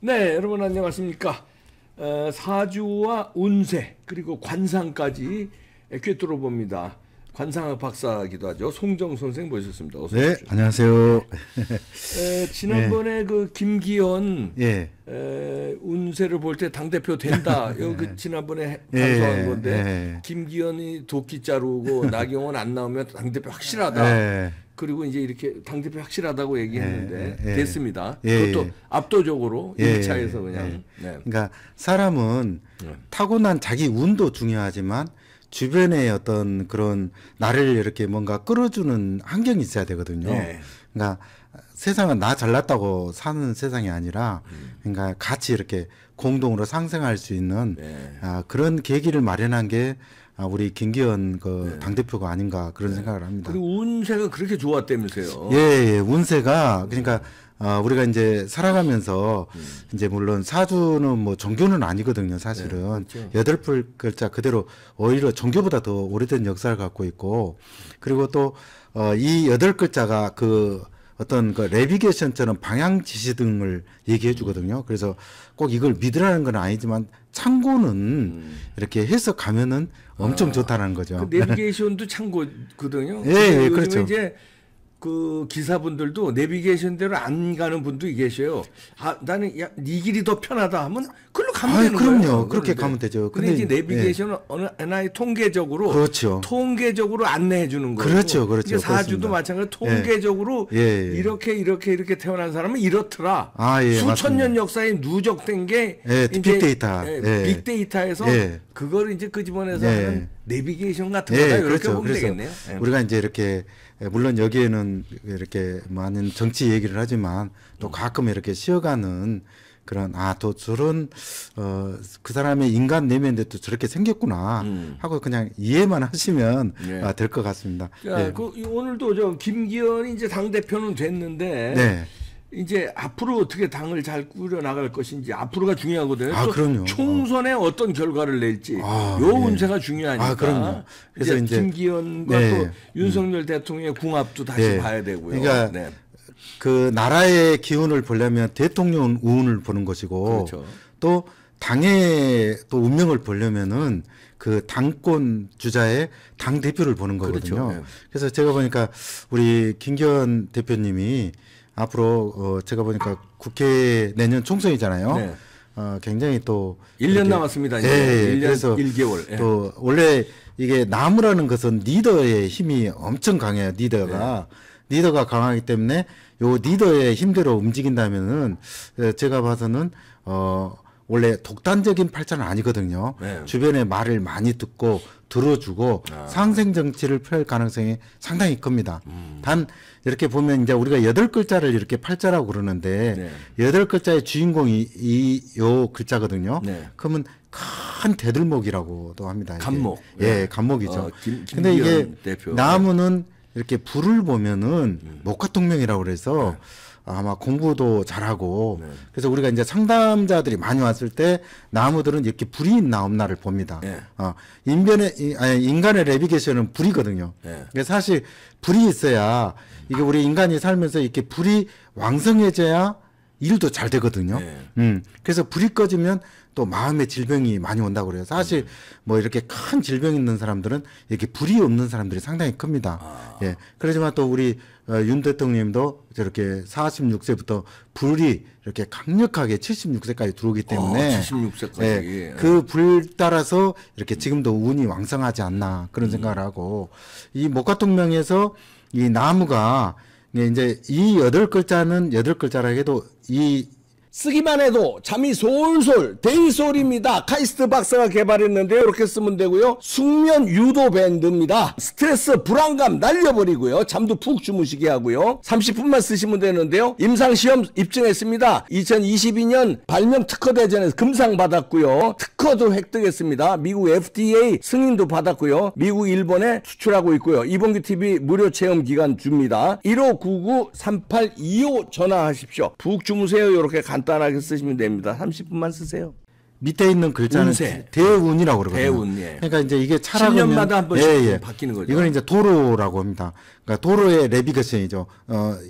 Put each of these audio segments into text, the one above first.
네, 여러분 안녕하십니까. 사주와 운세 그리고 관상까지 꿰뚫어 봅니다. 관상학 박사기도 하죠. 송정 선생 모셨습니다. 어서 네, 오십시오. 안녕하세요. 지난번에 그 김기현 예. 운세를 볼 때 당대표 된다. 그 지난번에 방송한 건데 예. 김기현이 도끼 자루고 나경원 안 나오면 당대표 확실하다. 예. 그리고 이제 이렇게 당대표 확실하다고 얘기했는데 예. 됐습니다. 예. 그것도 압도적으로 예. 1차에서 그냥. 예. 네. 그러니까 사람은 타고난 자기 운도 중요하지만 주변에 어떤 그런 나를 이렇게 뭔가 끌어주는 환경이 있어야 되거든요. 네. 그러니까 세상은 나 잘났다고 사는 세상이 아니라 그러니까 같이 이렇게 공동으로 상생할 수 있는 네. 그런 계기를 마련한 게 우리 김기현 그 당대표가 아닌가 그런 생각을 합니다. 그리고 운세가 그렇게 좋았다면서요. 예, 운세가 그러니까 우리가 이제 살아가면서 이제 물론 사주는 뭐 종교는 아니거든요, 사실은. 그렇죠. 여덟 글자 그대로 오히려 종교보다 더 오래된 역사를 갖고 있고 그리고 또 이 여덟 글자가 그 어떤 그 내비게이션처럼 방향 지시 등을 얘기해 주거든요. 그래서 꼭 이걸 믿으라는 건 아니지만 참고는 이렇게 해석하면은 엄청 좋다는 거죠. 그 내비게이션도 참고거든요. 예, 예, 요즘에 그렇죠. 이제 그 기사분들도 내비게이션대로 안 가는 분도 계셔요. 나는 네 길이 더 편하다 하면 그걸로 가면 되는 그럼요. 거예요. 그렇게 그런데. 가면 되죠. 근데 이제 내비게이션은 어느 하나의 통계적으로 그렇죠. 통계적으로 안내해 주는 거예요. 그렇죠, 그렇죠. 이제 사주도 그렇습니다. 마찬가지로 통계적으로 이렇게 태어난 사람은 이렇더라. 수천 년 역사에 누적된 게 이제 빅데이터, 빅데이터에서 그걸 이제 끄집어내서 하는 내비게이션 같은 거다 이렇게 그렇죠. 보면 되겠네요. 우리가 이제 이렇게 물론 여기에는 이렇게 많은 정치 얘기를 하지만 또 가끔 이렇게 쉬어가는 그런 또 저런 그 사람의 인간 내면도 또 저렇게 생겼구나 하고 그냥 이해만 하시면 될 것 같습니다. 자, 오늘도 저 김기현이 이제 당 대표는 됐는데 이제 앞으로 어떻게 당을 잘 꾸려 나갈 것인지 앞으로가 중요하거든요. 그럼요. 총선에 어떤 결과를 낼지 요 운세가 중요하니까. 그럼요. 그래서 이제 김기현과 또 윤석열 대통령의 궁합도 다시 봐야 되고요. 그러니까 그 나라의 기운을 보려면 대통령 운을 보는 것이고 그렇죠. 또 당의 또 운명을 보려면은 그 당권 주자의 당 대표를 보는 거거든요. 그렇죠. 그래서 제가 보니까 우리 김기현 대표님이 앞으로 제가 보니까 국회 내년 총선이잖아요. 굉장히 또 1년 남았습니다. 이제 1년 그래서 1개월. 또 원래 이게 나무라는 것은 리더의 힘이 엄청 강해요. 리더가 강하기 때문에 요 리더의 힘대로 움직인다면은 제가 봐서는 원래 독단적인 팔자는 아니거든요. 주변의 말을 많이 듣고 들어주고 상생 정치를 펼 가능성이 상당히 큽니다. 단 이렇게 보면 이제 우리가 여덟 글자를 이렇게 팔자라고 그러는데 여덟 글자의 주인공이 요 글자거든요. 그러면 큰 대들목이라고도 합니다. 간목. 간목이죠. 근데 이게 대표. 나무는 이렇게 불을 보면은 목화통명이라고 그래서 아마 공부도 잘하고 그래서 우리가 이제 상담자들이 많이 왔을 때 나무들은 이렇게 불이 있나 없나를 봅니다. 인간의 내비게이션은 불이거든요. 그래서 사실 불이 있어야 이게 우리 인간이 살면서 이렇게 불이 왕성해져야 일도 잘 되거든요. 그래서 불이 꺼지면 또 마음의 질병이 많이 온다고 그래요. 사실 뭐 이렇게 큰 질병 있는 사람들은 이렇게 불이 없는 사람들이 상당히 큽니다. 그렇지만 또 우리 윤 대통령님도 저렇게 46세부터 불이 이렇게 강력하게 76세까지 들어오기 때문에 76세까지. 그 불 따라서 이렇게 지금도 운이 왕성하지 않나 그런 생각을 하고 이 목화통명에서 이 나무가 이제 이 여덟 글자는 여덟 글자라 해도 이 쓰기만 해도 잠이 솔솔 데이솔입니다. 카이스트 박사가 개발했는데요. 이렇게 쓰면 되고요. 숙면 유도 밴드입니다. 스트레스 불안감 날려버리고요. 잠도 푹 주무시게 하고요. 30분만 쓰시면 되는데요. 임상시험 입증했습니다. 2022년 발명 특허 대전에서 금상 받았고요. 특허도 획득했습니다. 미국 FDA 승인도 받았고요. 미국 일본에 수출하고 있고요. 이봉규 TV 무료 체험 기간 줍니다. 1599-3825 전화하십시오. 푹 주무세요. 이렇게 간단하게 쓰시면 됩니다. 30분만 쓰세요. 밑에 있는 글자는 운세. 대운이라고 그러거든요. 대운, 예. 그러니까 이제 이게 차라면 10년마다 한 번씩 바뀌는 거죠. 이건 이제 도로라고 합니다. 그러니까 도로의 내비게이션이죠.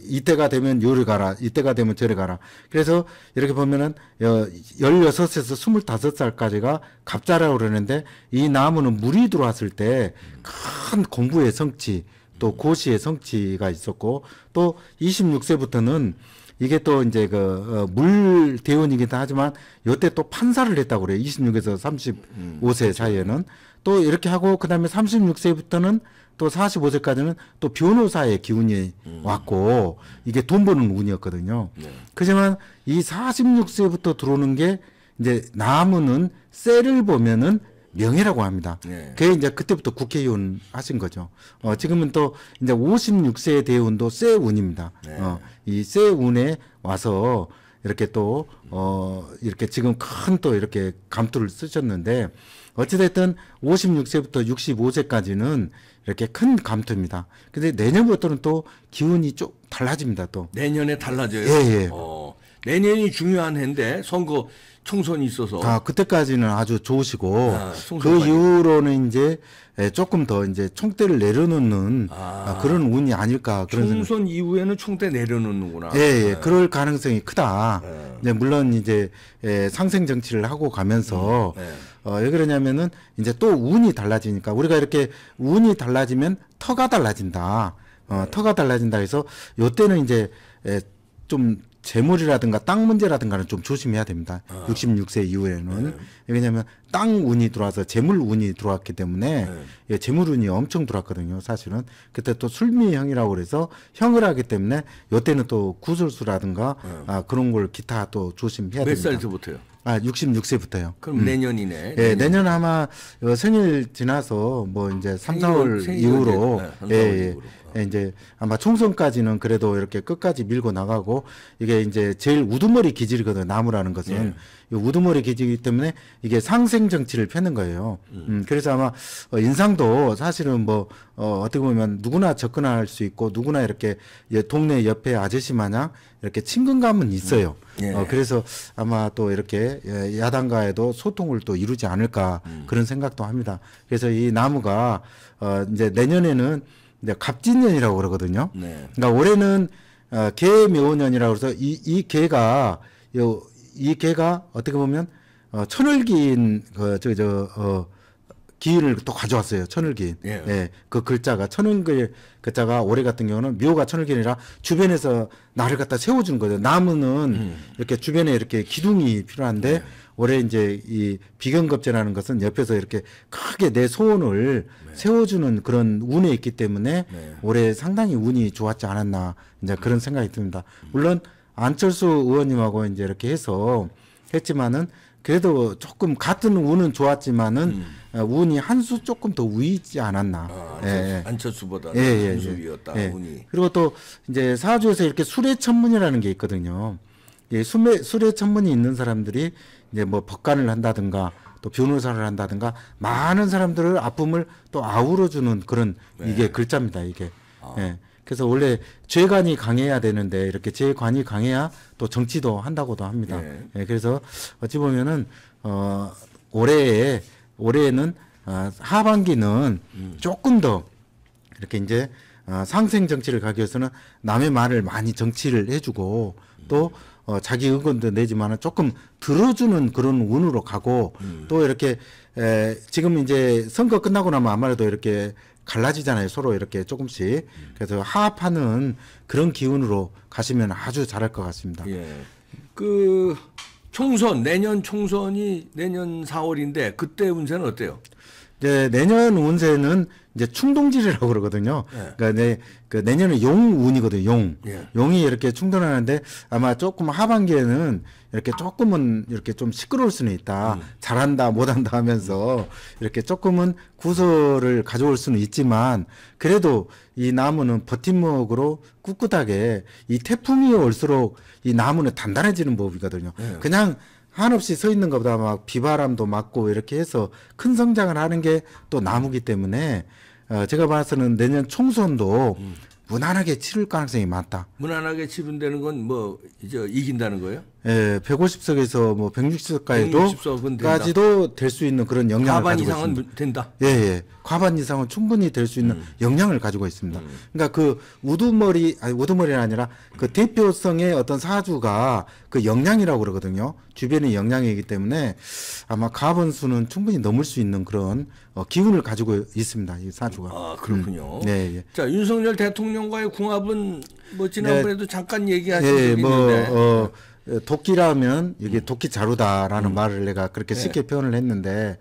이때가 되면 요리 가라, 이때가 되면 저리 가라. 그래서 이렇게 보면은 16에서 25살까지가 갑자라고 그러는데 이 나무는 물이 들어왔을 때 큰 공부의 성취, 또 고시의 성취가 있었고 또 26세부터는 이게 또 이제 물 대운이기도 하지만 요때 또 판사를 했다고 그래요. 26에서 35세 사이에는 또 이렇게 하고 그다음에 36세부터는 또 45세까지는 또 변호사의 기운이 왔고 이게 돈 버는 운이었거든요. 네. 그렇지만 이 46세부터 들어오는 게 이제 나무는 쇠를 보면은 명예라고 합니다. 네. 그게 이제 그때부터 국회의원 하신 거죠. 지금은 또 이제 56세의 대운도 쇠 운입니다. 네. 이 쇠 운에 와서 이렇게 또 이렇게 지금 큰 또 이렇게 감투를 쓰셨는데 어찌됐든 56세부터 65세까지는 이렇게 큰 감투입니다. 근데 내년부터는 또 기운이 좀 달라집니다. 또 내년에 달라져요. 예. 내년이 중요한 해인데 선거 총선이 있어서. 그때까지는 아주 좋으시고 그 총선까지. 이후로는 이제 조금 더 이제 총대를 내려놓는 그런 운이 아닐까 그런 생각. 총선 이후에는 총대 내려놓는구나. 예. 그럴 가능성이 크다. 이제 물론 이제 상생 정치를 하고 가면서 왜 그러냐면은 이제 또 운이 달라지니까 우리가 이렇게 운이 달라지면 터가 달라진다. 터가 달라진다 해서 요때는 이제 좀 재물이라든가 땅 문제라든가는 좀 조심해야 됩니다. 66세 이후에는. 왜냐하면 땅 운이 들어와서 재물 운이 들어왔기 때문에 재물 운이 엄청 들어왔거든요. 사실은. 그때 또 술미형이라고 그래서 형을 하기 때문에 요때는 또 구술수라든가 그런 걸 기타 또 조심해야 됩니다. 몇 살부터요? 66세부터요. 그럼 내년이네. 예, 내년 아마 생일 지나서 뭐 이제 3, 4월 이후로 이제 아마 총선까지는 그래도 이렇게 끝까지 밀고 나가고 이게 이제 제일 우두머리 기질이거든요. 나무라는 것은 이 우두머리 기질이기 때문에 이게 상생 정치를 펴는 거예요. 그래서 아마 인상도 사실은 뭐 어떻게 보면 누구나 접근할 수 있고 누구나 이렇게 동네 옆에 아저씨 마냥 이렇게 친근감은 있어요. 그래서 아마 또 이렇게 야당과에도 소통을 또 이루지 않을까 그런 생각도 합니다. 그래서 이 나무가 이제 내년에는 이제 갑진년이라고 그러거든요. 그러니까 올해는 개묘년이라고 해서 이 개가 이 개가 어떻게 보면 천을기인 기인을 또 가져왔어요. 천을기인. 그 글자가 천을기인 글자가 올해 같은 경우는 묘가 천을기인이라 주변에서 나를 갖다 세워주는 거죠. 나무는 이렇게 주변에 이렇게 기둥이 필요한데 올해 이제 이 비견겁제라는 것은 옆에서 이렇게 크게 내 소원을 세워주는 그런 운에 있기 때문에 올해 상당히 운이 좋았지 않았나 이제 그런 생각이 듭니다. 물론 안철수 의원님하고 이제 이렇게 해서 했지만은 그래도 조금 같은 운은 좋았지만은 운이 한 수 조금 더 위지 않았나. 안철수보다는 한 수 위였다. 운이. 그리고 또 이제 사주에서 이렇게 수레천문이라는 게 있거든요. 수레천문이 있는 사람들이 이제 뭐 법관을 한다든가 또 변호사를 한다든가 많은 사람들을 아픔을 또 아우러주는 그런 이게 글자입니다. 이게. 그래서 원래 죄관이 강해야 되는데 이렇게 죄관이 강해야 또 정치도 한다고도 합니다. 그래서 어찌 보면은 올해에는 하반기는 조금 더 이렇게 이제 상생 정치를 가기 위해서는 남의 말을 많이 정치를 해주고 또 자기 의견도 내지만은 조금 들어주는 그런 운으로 가고 또 이렇게 지금 이제 선거 끝나고 나면 아무래도 이렇게 갈라지잖아요. 서로 이렇게 조금씩. 그래서 화합하는 그런 기운으로 가시면 아주 잘할 것 같습니다. 그 내년 총선이 내년 4월인데 그때 운세는 어때요? 이제 내년 운세는 이제 충동질이라고 그러거든요. 그러니까 내년은 용운이거든요. 용이 이렇게 충돌하는데 아마 조금 하반기에는 이렇게 조금은 이렇게 좀 시끄러울 수는 있다. 잘한다, 못한다 하면서 이렇게 조금은 구설을 가져올 수는 있지만 그래도 이 나무는 버팀목으로 꿋꿋하게 이 태풍이 올수록 이 나무는 단단해지는 법이거든요. 그냥 한없이 서 있는 것보다 막 비바람도 맞고 이렇게 해서 큰 성장을 하는 게 또 나무기 때문에 제가 봐서는 내년 총선도 무난하게 치를 가능성이 많다. 무난하게 치른다는 건 뭐 이제 이긴다는 거예요? 150석에서 뭐 160석까지도 160석은 될 수 있는 그런 영향을 과반 가지고 이상은 있습니다. 된다. 예, 예. 과반 이상은 충분히 될 수 있는 영향을 가지고 있습니다. 그러니까 그 우두머리가 아니라 그 대표성의 어떤 사주가 그 영향이라고 그러거든요. 주변의 영향이기 때문에 아마 가번수는 충분히 넘을 수 있는 그런 기운을 가지고 있습니다. 이 사주가. 아, 그렇군요. 네, 예. 자, 윤석열 대통령과의 궁합은 뭐 지난번에도 잠깐 얘기하신 예, 적이 있는데. 도끼라면 이게 도끼 자루다라는 말을 내가 그렇게 쉽게 표현을 했는데,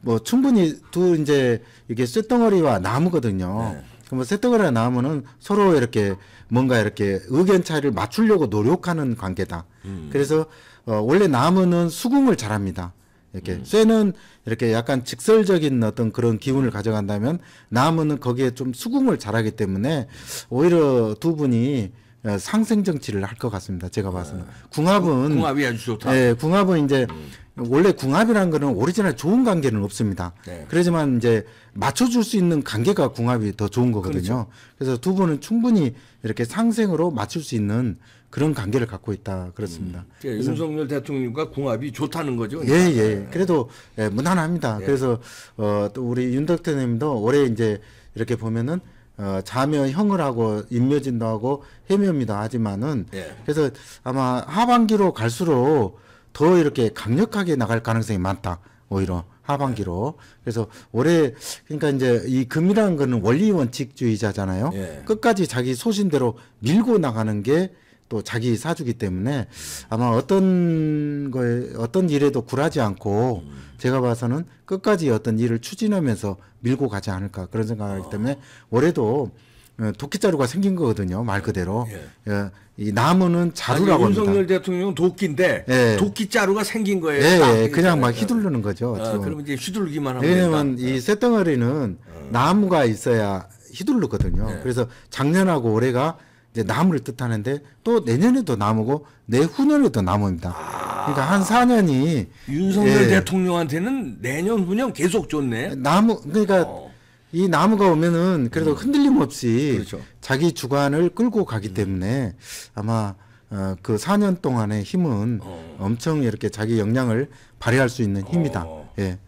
뭐 충분히 이제 이게 쇳덩어리와 나무거든요. 그럼 쇳덩어리와 나무는 서로 이렇게 뭔가 이렇게 의견 차이를 맞추려고 노력하는 관계다. 그래서 원래 나무는 수긍을 잘합니다. 이렇게 쇠는 이렇게 약간 직설적인 어떤 그런 기운을 가져간다면 나무는 거기에 좀 수긍을 잘하기 때문에 오히려 두 분이 상생 정치를 할 것 같습니다. 제가 봐서는. 궁합이 아주 좋다. 예, 궁합은 이제 원래 궁합이라는 거는 오리지널 좋은 관계는 없습니다. 네. 그렇지만 이제 맞춰줄 수 있는 관계가 궁합이 더 좋은 거거든요. 그렇죠. 그래서 두 분은 충분히 이렇게 상생으로 맞출 수 있는 그런 관계를 갖고 있다. 그렇습니다. 윤석열 대통령과 궁합이 좋다는 거죠. 예, 예. 그래도 무난합니다. 그래서 또 우리 윤 대통령님도 올해 이제 이렇게 보면은 자묘형을 하고 인묘진도 하고 해묘미도 하지만은 그래서 아마 하반기로 갈수록 더 이렇게 강력하게 나갈 가능성이 많다. 오히려 하반기로. 그래서 올해 그러니까 이제 이 금이라는 거는 원리 원칙주의자잖아요. 끝까지 자기 소신대로 밀고 나가는 게 또 자기 사주기 때문에 아마 어떤 일에도 굴하지 않고 제가 봐서는 끝까지 어떤 일을 추진하면서 밀고 가지 않을까 그런 생각하기 때문에 올해도 도끼자루가 생긴 거거든요. 말 그대로. 이 나무는 자루라고 합니다. 윤석열 대통령은 도끼인데 도끼자루가 생긴 거예요. 그냥 막 휘두르는 거죠. 그럼 이제 휘두르기만 하면 왜냐면 된다. 이 쇳덩어리는 나무가 있어야 휘두르거든요. 그래서 작년하고 올해가 이제 나무를 뜻하는데 또 내년에도 나무고 내후년에도 나무입니다. 그러니까 한 4년이 윤석열 대통령한테는 내년 후년 계속 좋네. 나무 그러니까 이 나무가 오면은 그래도 흔들림 없이 그렇죠. 자기 주관을 끌고 가기 때문에 아마 그 4년 동안의 힘은 엄청 이렇게 자기 역량을 발휘할 수 있는 힘이다. 예.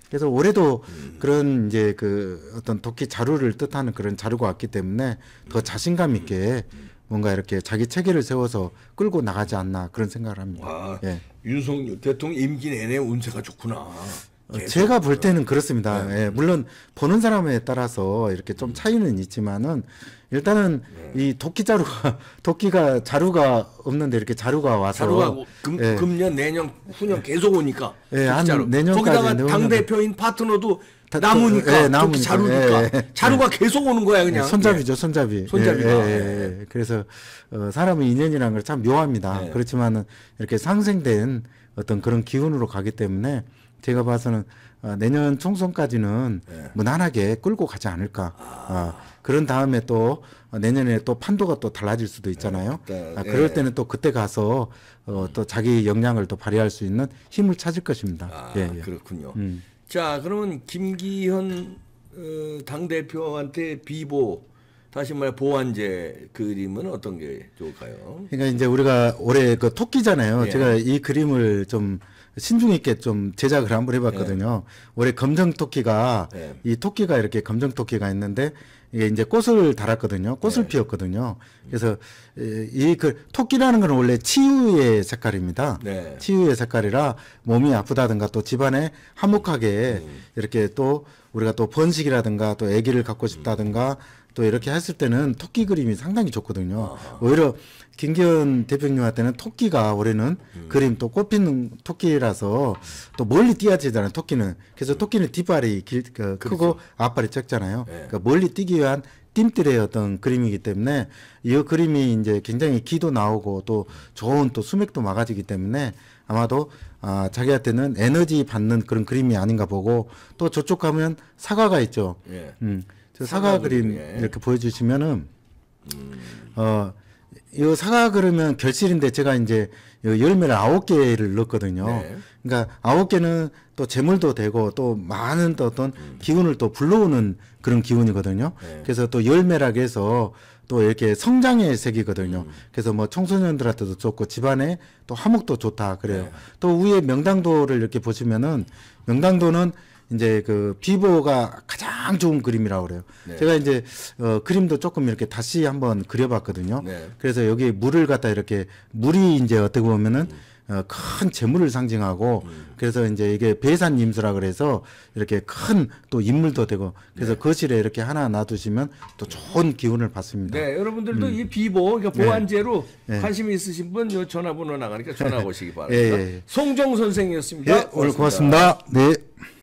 그래서 올해도 그런 이제 그 어떤 도끼 자루를 뜻하는 그런 자루가 왔기 때문에 더 자신감 있게 뭔가 이렇게 자기 체계를 세워서 끌고 나가지 않나 그런 생각을 합니다. 윤석열 대통령 임기 내내 운세가 좋구나. 제가 볼 때는 그렇습니다. 물론 보는 사람에 따라서 이렇게 좀 차이는 있지만은 일단은 이 도끼가 자루가 없는데 이렇게 자루가 와서 자루가 금년 내년 후년 계속 오니까 한 내년까지 거기다가 당 대표인 파트너도 나무니까 도끼 자루니까 자루가 계속 오는 거야 그냥. 손잡이죠, 손잡이. 그래서 사람의 인연이라는 걸 참 묘합니다. 그렇지만은 이렇게 상생된 어떤 그런 기운으로 가기 때문에 제가 봐서는 내년 총선까지는 무난하게 끌고 가지 않을까. 그런 다음에 또 내년에 또 판도가 또 달라질 수도 있잖아요. 그럴 때는 또 그때 가서 또 자기 역량을 또 발휘할 수 있는 힘을 찾을 것입니다. 그렇군요. 자, 그러면 김기현 당대표한테 비보 다시 말해 보완제 그림은 어떤 게 좋을까요? 그러니까 이제 우리가 올해 그 토끼잖아요. 제가 이 그림을 좀 신중 있게 좀 제작을 한번 해봤거든요. 올해 검정 토끼가 이 토끼가 이렇게 검정 토끼가 있는데 이게 이제 꽃을 달았거든요. 꽃을 피웠거든요. 그래서 이 그 토끼라는 건 원래 치유의 색깔입니다. 치유의 색깔이라 몸이 아프다든가 또 집안에 화목하게 이렇게 또 우리가 또 번식이라든가 또 아기를 갖고 싶다든가 또 이렇게 했을 때는 토끼 그림이 상당히 좋거든요. 오히려 김기현 대표님한테는 토끼가 올해는 그림 또 꽃피는 토끼라서 또 멀리 뛰어지잖아요. 토끼는. 그래서 토끼는 뒷발이 크고 앞발이 작잖아요. 그러니까 멀리 뛰기 위한 띠들의 어떤 그림이기 때문에 이 그림이 이제 굉장히 기도 나오고 또 좋은 또 수맥도 막아지기 때문에 아마도 자기한테는 에너지 받는 그런 그림이 아닌가 보고 또 저쪽 가면 사과가 있죠. 저 사과 그림 이렇게 보여주시면은 이 사과 그러면 결실인데 제가 이제 열매를 9개를 넣었거든요. 그러니까 9개는 또 재물도 되고 또 많은 또 어떤 기운을 또 불러오는 그런 기운이거든요. 그래서 또 열매라고 해서 또 이렇게 성장의 색이거든요. 그래서 뭐 청소년들한테도 좋고 집안에 또 화목도 좋다 그래요. 네. 또 위에 명당도를 이렇게 보시면은 명당도는 이제 그 비보가 가장 좋은 그림이라고 그래요. 네. 제가 이제 그림도 조금 이렇게 다시 한번 그려봤거든요. 네. 그래서 여기 물을 갖다 이렇게 물이 이제 어떻게 보면은 큰 재물을 상징하고 그래서 이제 이게 배산임수라 그래서 이렇게 큰 또 인물도 되고 그래서 거실에 이렇게 하나 놔두시면 또 좋은 기운을 받습니다. 네, 여러분들도 이 비보, 그러니까 보안제로 관심 있으신 분 요 전화번호 나가니까 전화 오시기 바랍니다. 예, 예. 송정 선생이었습니다. 예, 오늘 고맙습니다. 네.